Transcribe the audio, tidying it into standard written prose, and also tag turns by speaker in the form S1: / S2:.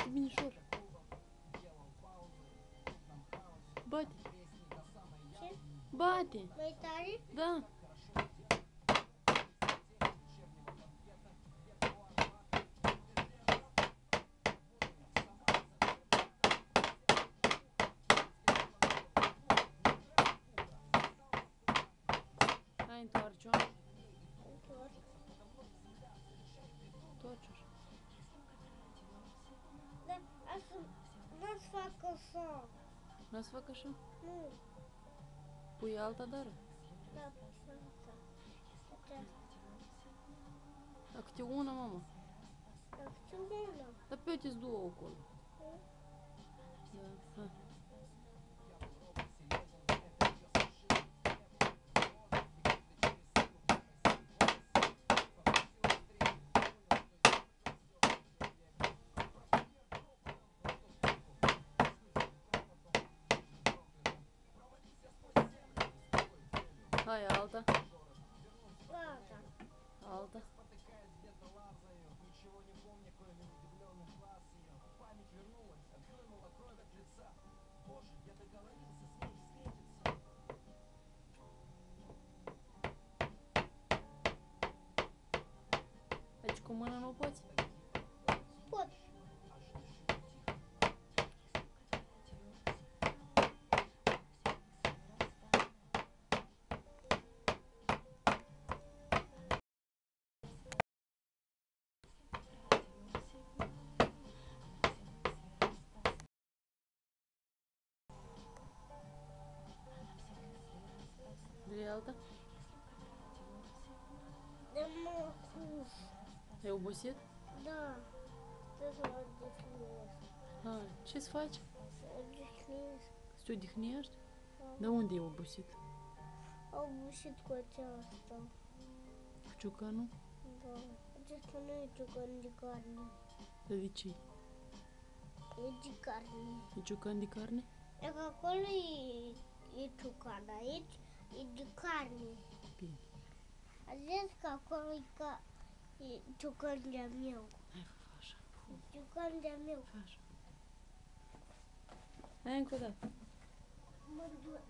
S1: Bate binișor. Bate.
S2: Ce?
S1: Bate.
S2: Mai tare?
S1: Da. Hai, întoarce-o.
S2: Întorc.
S1: Întoarce-o.
S2: Dar asta nu-ți fac așa.
S1: Nu-ți fac așa?
S2: Nu.
S1: Pui alta, dar?
S2: Da, asta.
S1: A câte una, mama?
S2: Dar ce bună.
S1: Dar pe uite-s două acolo. Da, hai. Hai, alta.
S2: Gata.
S1: Alta. Deci cu mâna nu poți?
S2: Pot.
S1: Vrei alta?
S2: De mă cus.
S1: Ai obosit?
S2: Da. Trebuie să mă odihnesc.
S1: Hai, ce-ți faci?
S2: Să odihnesc.
S1: Să te odihnești?
S2: Da.
S1: Dar unde e obosit?
S2: Au bușit cu aceasta.
S1: Cu ciocanul?
S2: Da. Acesta nu e ciocan de carne.
S1: Dar de ce?
S2: E de carne.
S1: E ciocan de carne?
S2: E că acolo e ciocan, aici e de carne.
S1: Bine.
S2: A zis că acolo e ciocan de-a meu.
S1: Hai, fă așa.
S2: Ciocan de-a meu.
S1: Fă așa. Hai încă o dată.
S2: Mă doare.